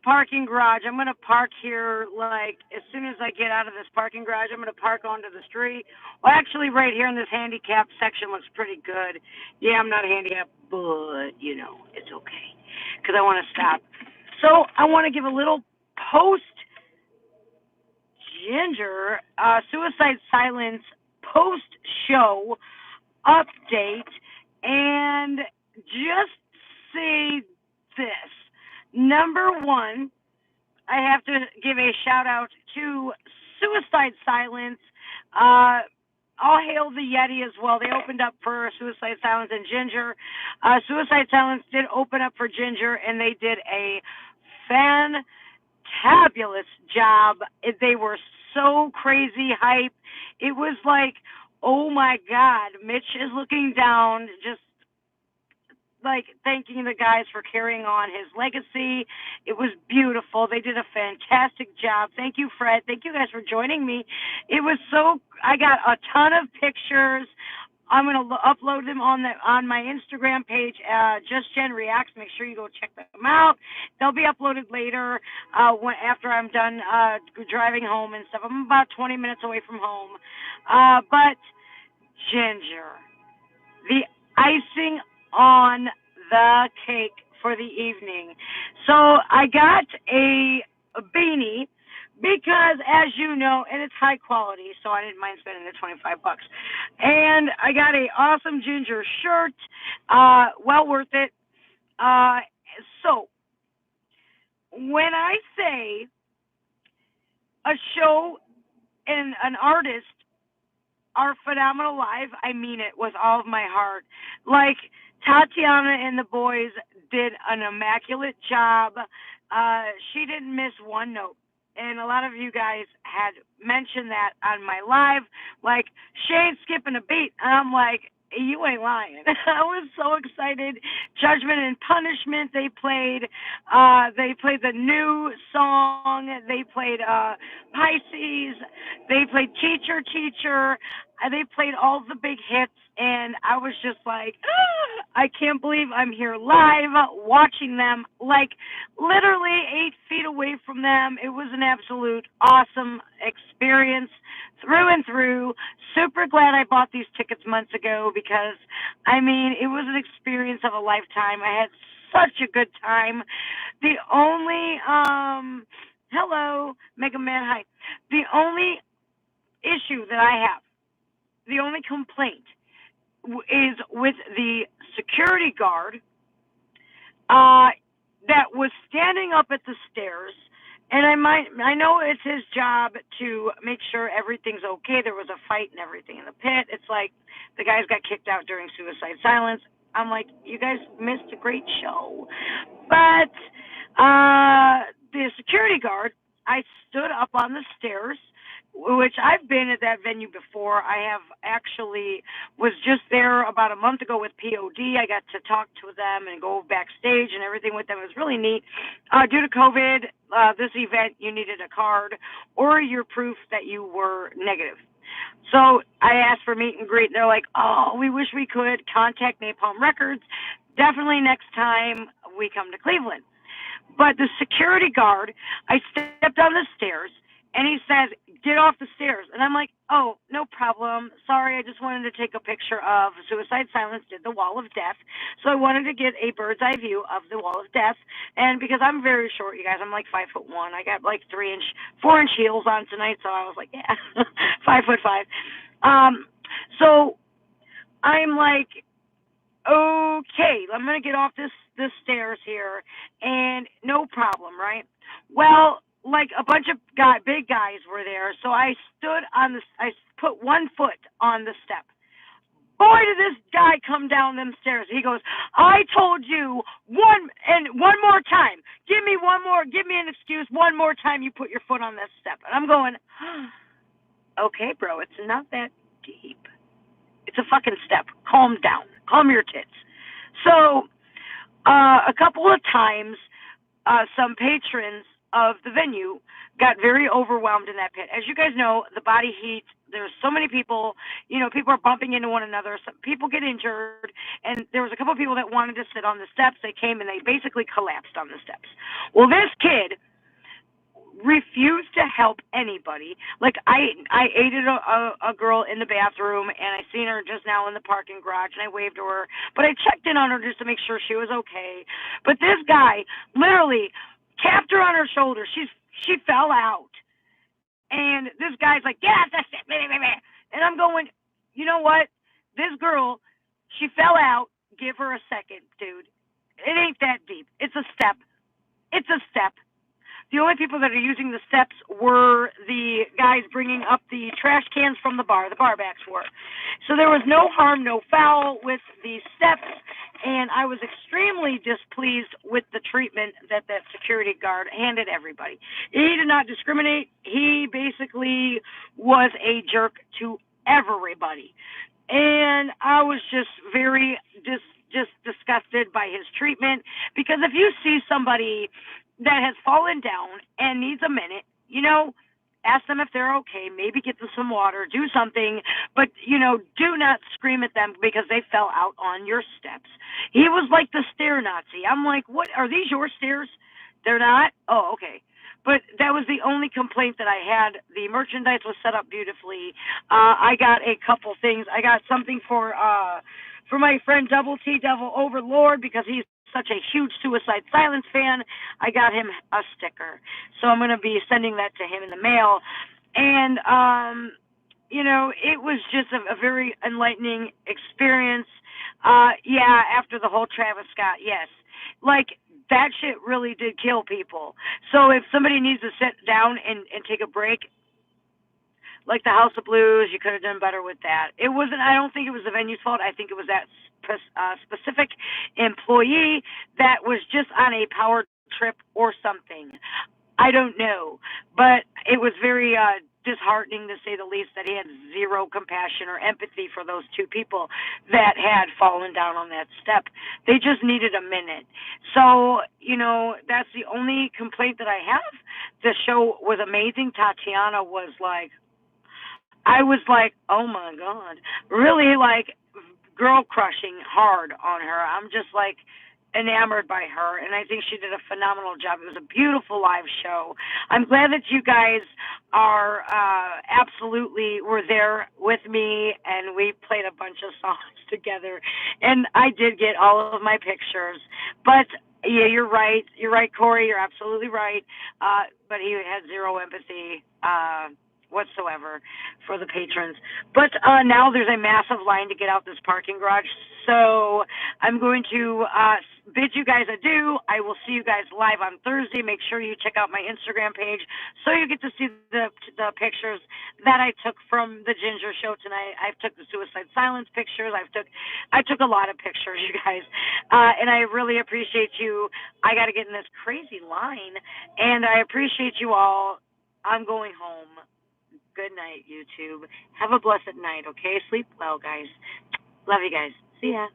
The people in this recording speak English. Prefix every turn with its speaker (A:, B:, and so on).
A: parking garage. I'm going to park here, like, as soon as I get out of this parking garage, I'm going to park onto the street. Well, actually, right here in this handicapped section looks pretty good. Yeah, I'm not handicapped, but, it's okay. Because I want to stop. So I want to give a little post Ginger Suicide Silence post show update and just say this. Number one, I have to give a shout out to Suicide Silence. All hail the Yeti as well. They opened up for Suicide Silence and Ginger. Suicide Silence did open up for Ginger, and they did a fantabulous job. They were so crazy hype. It was like, oh my God, Mitch is looking down, just like thanking the guys for carrying on his legacy. It was beautiful. They did a fantastic job. Thank you, Fred. Thank you guys for joining me. It was I got a ton of pictures. I'm going to upload them on my Instagram page, Just Jen Reacts. Make sure you go check them out. They'll be uploaded later after I'm done driving home and stuff. I'm about 20 minutes away from home. But Ginger, the icing on the cake for the evening. So I got a beanie because, as you know, and it's high quality, so I didn't mind spending the $25. And I got a awesome Ginger shirt, well worth it. So when I say a show and an artist are phenomenal live, I mean it with all of my heart. Like, Tatiana and the boys did an immaculate job. She didn't miss one note. And a lot of you guys had mentioned that on my live, like, she ain't skipping a beat. And I'm like, you ain't lying. I was so excited. Judgment and Punishment, they played. They played the new song. They played Pisces. They played Teacher, Teacher. They played all the big hits. And I was just like, I can't believe I'm here live watching them, like literally 8 feet away from them. It was an absolute awesome experience through and through. Super glad I bought these tickets months ago because, I mean, it was an experience of a lifetime. I had such a good time. The only, hello, Mega Man, hi. The only issue that I have, the only complaint is with the security guard that was standing up at the stairs. And I know it's his job to make sure everything's okay. There was a fight and everything in the pit. It's like the guys got kicked out during Suicide Silence. I'm like, you guys missed a great show. But the security guard, I stood up on the stairs, which I've been at that venue before. I have actually was just there about a month ago with POD. I got to talk to them and go backstage and everything with them. It was really neat. Due to COVID, this event, you needed a card or your proof that you were negative. So I asked for meet and greet. They're like, oh, we wish we could. Contact Napalm Records. Definitely next time we come to Cleveland. But the security guard, I stepped on the stairs, and he says, get off the stairs. And I'm like, oh, no problem. Sorry, I just wanted to take a picture of Suicide Silence did the Wall of Death. So I wanted to get a bird's eye view of the Wall of Death. And because I'm very short, you guys, I'm like 5'1". I got like 4-inch heels on tonight. So I was like, yeah, 5'5". So I'm like, okay, I'm going to get off this stairs here. And no problem, right? Well, like a bunch of big guys were there, so I put one foot on the step. Boy, did this guy come down them stairs. He goes, I told you one more time. Give me an excuse one more time you put your foot on this step. And I'm going, okay, bro, it's not that deep. It's a fucking step. Calm down. Calm your tits. So, a couple of times, some patrons of the venue got very overwhelmed in that pit. As you guys know, the body heat, there's so many people. People are bumping into one another. Some people get injured, and there was a couple of people that wanted to sit on the steps. They came and they basically collapsed on the steps. Well, this kid refused to help anybody. Like I aided a girl in the bathroom, and I seen her just now in the parking garage, and I waved to her, but I checked in on her just to make sure she was okay. But this guy literally tapped her on her shoulder. She fell out, and this guy's like, "Yeah, that's it." And I'm going, you know what? This girl, she fell out. Give her a second, dude. It ain't that deep. It's a step. It's a step. The only people that are using the steps were the guys bringing up the trash cans from the bar. The barbacks were. So there was no harm, no foul with the steps, and I was extremely displeased with the treatment that that security guard handed everybody. He did not discriminate. He basically was a jerk to everybody. And I was just very just disgusted by his treatment, because if you see somebody that has fallen down and needs a minute, ask them if they're okay, maybe get them some water, do something, but, do not scream at them because they fell out on your steps. He was like the stair Nazi. I'm like, what, are these your stairs? They're not? Oh, okay. But that was the only complaint that I had. The merchandise was set up beautifully. I got a couple things. I got something for my friend Double T Devil Overlord, because he's such a huge Suicide Silence fan. I got him a sticker, so I'm going to be sending that to him in the mail. And it was just a very enlightening experience. Yeah, after the whole Travis Scott, yes, like that shit really did kill people. So if somebody needs to sit down and take a break, like the House of Blues, you could have done better with that. It wasn't. I don't think it was the venue's fault. I think it was that specific employee that was just on a power trip or something. I don't know, but it was very disheartening, to say the least, that he had zero compassion or empathy for those two people that had fallen down on that step. They just needed a minute. So, that's the only complaint that I have. The show was amazing. Tatiana was like, I was like, oh my God, really like girl crushing hard on her. I'm just like enamored by her, and I think she did a phenomenal job. It was a beautiful live show. I'm glad that you guys are absolutely were there with me, and we played a bunch of songs together, and I did get all of my pictures. But yeah, you're right. You're right, Corey. You're absolutely right. But he had zero empathy whatsoever for the patrons. But now there's a massive line to get out this parking garage. So I'm going to bid you guys adieu. I will see you guys live on Thursday. Make sure you check out my Instagram page so you get to see the pictures that I took from the Ginger show tonight. I took the Suicide Silence pictures. I took a lot of pictures, you guys, and I really appreciate you. I got to get in this crazy line, and I appreciate you all. I'm going home. Good night, YouTube. Have a blessed night, okay? Sleep well, guys. Love you guys. See ya.